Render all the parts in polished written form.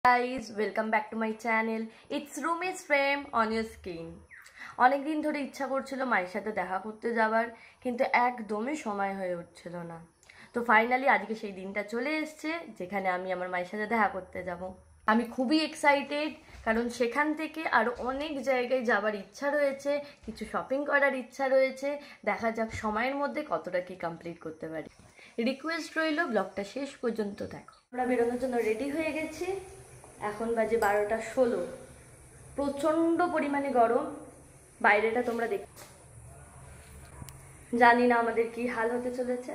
guys, welcome back to my channel. It's Rumi's frame on your screen. অনেক দিন ধরে ইচ্ছা করছিল মায়ের সাথে দেখা করতে যাবার, কিন্তু একদমই সময় হয়ে উঠছিল না। তো ফাইনালি আজকে সেই দিনটা চলে এসেছে যেখানে আমি আমার মায়ের সাথে দেখা করতে যাব। আমি খুবই এক্সাইটেড, কারণ সেখান থেকে আরো অনেক জায়গায় যাবার ইচ্ছা রয়েছে, কিছু শপিং করার ইচ্ছা রয়েছে। দেখা যাক সময়ের মধ্যে কতটা কি কমপ্লিট করতে পারি। রিকোয়েস্ট রইল ব্লগটা শেষ পর্যন্ত দেখো। আমরা বেরোনোর জন্য রেডি হয়ে গেছি। এখন বাজে 12:16। প্রচণ্ড পরিমাণে গরম, বাইরেটা তোমরা দেখ। জানি না আমাদের কি হাল হতে চলেছে,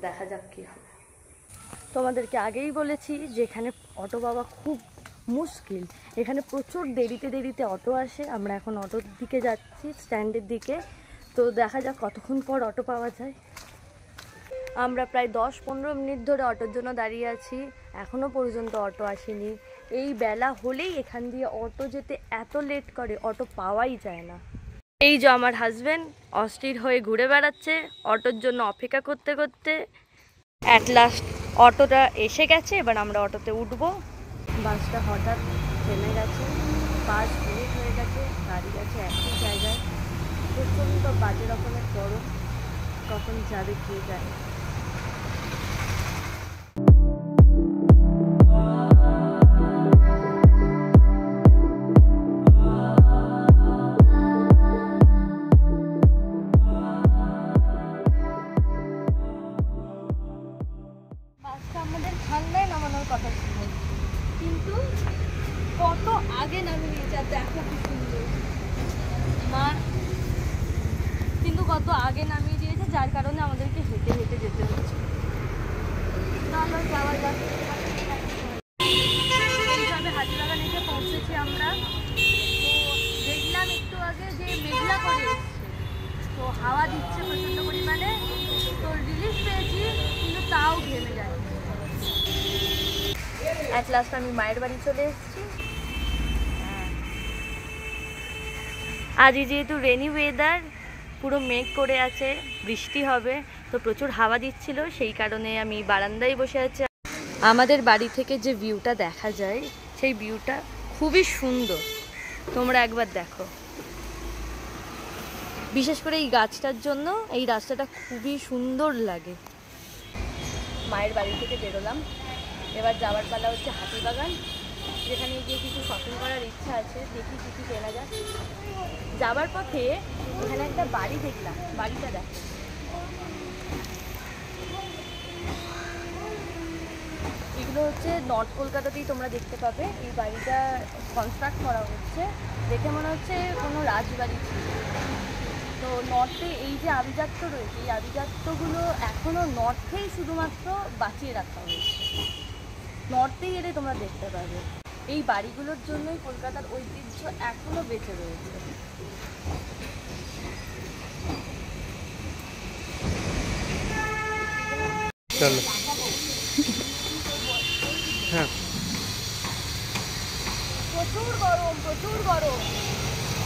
দেখা যাক কি হবে। তোমাদেরকে আগেই বলেছি যে এখানে অটো পাওয়া খুব মুশকিল। এখানে প্রচুর দেরিতে অটো আসে। আমরা এখন অটোর দিকে যাচ্ছি, স্ট্যান্ডের দিকে। তো দেখা যাক কতক্ষণ পর অটো পাওয়া যায়। আমরা প্রায় 10-15 মিনিট ধরে অটোর জন্য দাঁড়িয়ে আছি, এখনও পর্যন্ত অটো আসেনি। এই বেলা হলেই এখান দিয়ে অটো যেতে এত লেট করে, অটো পাওয়াই যায় না। এই যে আমার হাজব্যান্ড অস্থির হয়ে ঘুরে বেড়াচ্ছে অটোর জন্য অপেক্ষা করতে করতে। অ্যাট লাস্ট অটোটা এসে গেছে, এবার আমরা অটোতে উঠবো। বাসটা হঠাৎ থেমে গেছে, 5 মিনিট হয়ে গেছে দাঁড়িয়ে গেছে একই জায়গায়। প্রচণ্ড বাজে রকমের গরম, কখন যাবে কে জানে। আমাদের ঠান্ডায় নামানোর কথা ছিল, কিন্তু কত আগে নামিয়ে নিয়েছে। দেখো কি সুন্দর মা, কিন্তু কত আগে নামিয়ে দিয়েছে, যার কারণে আমাদেরকে হেঁটে হেঁটে যেতে হচ্ছে। চলো যাওয়া যাক। এইভাবে হাতিবাগান এসে পৌঁছেছি আমরা। তো দেখলাম একটু আগে যে মেঘলা করে এসছে, তো হাওয়া দিচ্ছে প্রচণ্ড পরিমাণে। তো রিলিফ পেয়েছি, কিন্তু তাও ঘেমে যায়। অ্যাট লাস্ট আমি মায়ের বাড়ি চলে এসেছি। আজই যেহেতু রেনি ওয়েদার, পুরো মেঘ করে আছে, বৃষ্টি হবে, তো প্রচুর হাওয়া দিচ্ছিল, সেই কারণে আমি বারান্দায় বসে আছি। আমাদের বাড়ি থেকে যে ভিউটা দেখা যায়, সেই ভিউটা খুবই সুন্দর, তোমরা একবার দেখো। বিশেষ করে এই গাছটার জন্য এই রাস্তাটা খুবই সুন্দর লাগে। মায়ের বাড়ি থেকে বেরোলাম, এবার যাওয়ার পালা হচ্ছে হাতিবাগান, যেখানে গিয়ে কিছু শপিং করার ইচ্ছা আছে, দেখি কী কী কেনা যায়। যাবার পথে এখানে একটা বাড়ি দেখলাম, বাড়িটা দেখো। এগুলো হচ্ছে নর্থ কলকাতাতেই তোমরা দেখতে পাবে। এই বাড়িটা কনস্ট্রাক্ট করা হচ্ছে, দেখে মনে হচ্ছে কোনো রাজবাড়ি ছিল। তো নর্থে এই যে আভিজাত্য রয়েছে, এই আভিজাত্যগুলো এখনও নর্থেই শুধুমাত্র বাঁচিয়ে রাখা হয়েছে। নর্থেই এলে তোমরা দেখতে পাবে। এই বাড়িগুলোর জন্যই কলকাতার ঐতিহ্য এখনো বেঁচে রয়েছে। প্রচুর গরম, প্রচুর গরম।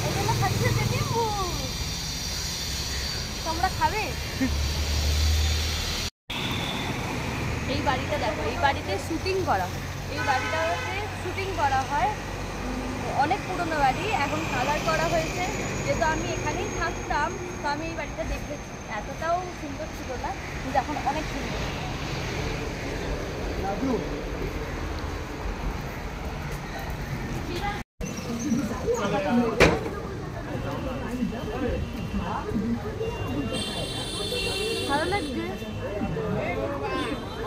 এগুলো খাচ্ছে নিম্বু, তোমরা খাবে? এই বাড়িটা দেখো, এই বাড়িতে শুটিং করা হয়। এই বাড়িটাতে শুটিং করা হয়, অনেক পুরনো বাড়ি, এখন কালার করা হয়েছে। যেহেতু আমি এখানেই থাকতাম, তো আমি এই বাড়িটা দেখেছি। এতটাও সুন্দর ছিল না, কিন্তু এখন অনেক সুন্দর। ভালো লাগছে,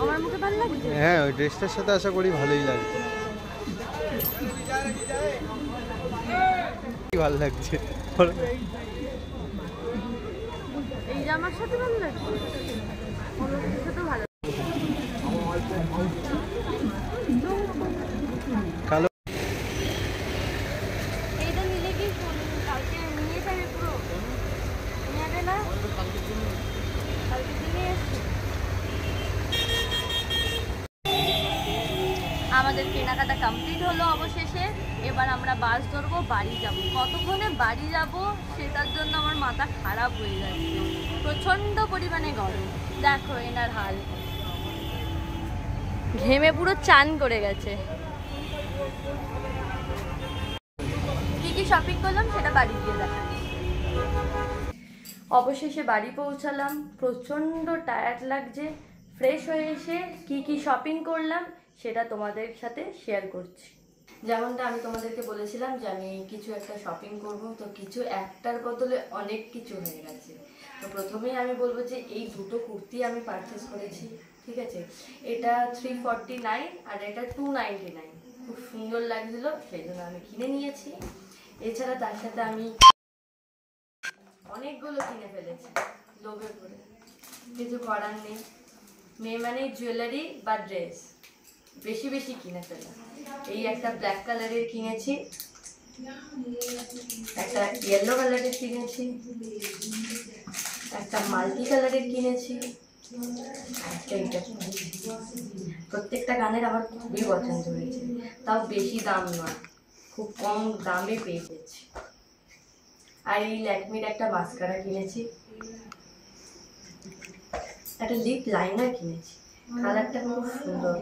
আমার মুখে ভালো লাগছে। হ্যাঁ, ওই ড্রেসটার সাথে আশা করি ভালোই লাগবে। ভালো লাগছে, এই জামার সাথে ভালো লাগছে, অন্য কিছুর সাথে ভালো। কালো এইটা নিলে কি কালকে নিয়ে যাবে, পুরো নেবে না? কালকে দিনে এসছে। আমাদের কেনাকাটা কমপ্লিট হলো অবশেষে। এবার আমরা বাস ধরবো, বাড়ি যাব। কতক্ষণে বাড়ি যাব সেটার জন্য আমার মাথা খারাপ হয়ে যাচ্ছে, প্রচণ্ড পরিমাণে গরম। দেখো এনার হাল, ঘেমে পুরো চান করে গেছে। কি কি শপিং করলাম সেটা বাড়ি গিয়ে দেখাচ্ছি। অবশেষে বাড়ি পৌঁছালাম, প্রচণ্ড টায়ার্ড লাগছে। ফ্রেশ হয়ে এসে কি কি শপিং করলাম সেটা তোমাদের সাথে শেয়ার করছি। যেমনটা আমি তোমাদেরকে বলেছিলাম যে আমি কিছু একটা শপিং করব, তো কিছু একটার বদলে অনেক কিছু হয়ে গেছে। তো প্রথমেই আমি বলবো যে এই দুটো কুর্তি আমি পারচেস করেছি, ঠিক আছে। এটা 349 আর এটা 299, খুব সুন্দর লাগছিল সেই জন্য আমি কিনে নিয়েছি। এছাড়া তার সাথে আমি অনেকগুলো কিনে ফেলেছি লোভে পড়ে, কিছু করার নেই। মেয়ে মানে জুয়েলারি বা ড্রেস বেশি বেশি কিনে ফেলা। এই একটা ব্ল্যাক কালারের কিনেছি, একটা ইয়েলো কালারের কিনেছি, একটা মাল্টি কালারের কিনেছি, একটা এইটা কিনেছি। প্রত্যেকটা গানের আমার খুবই পছন্দ হয়েছে, তাও বেশি দাম নয়, খুব কম দামে পেয়ে গেছি। আর এই ল্যাকমির একটা মাস্কারা কিনেছি, একটা লিপ লাইনার কিনেছি। কালারটা খুব সুন্দর,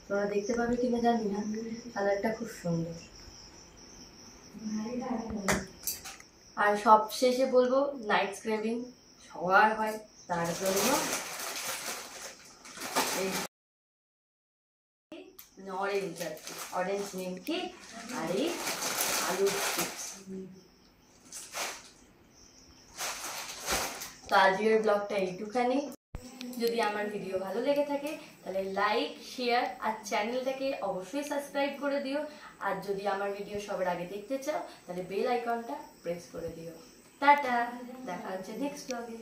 তোমরা দেখতে পাবে কিনা জানি না, কালারটা খুব সুন্দর। আর সবশেষে বলবো নাইট স্ক্রেভিং সবার হয়, তার জন্য অরেঞ্জ নিমকি আর এই আলুর চিপস। তো আজকের ব্লগটা এইটুখানি। যদি আমার ভিডিও ভালো লেগে থাকে তাহলে লাইক, শেয়ার আর চ্যানেলটাকে অবশ্যই সাবস্ক্রাইব করে দিও। আর যদি আমার ভিডিও সবার আগে দেখতে চাও তাহলে বেল আইকনটা প্রেস করে দিও। টাটা, দেখা হচ্ছে নেক্সট ব্লগে।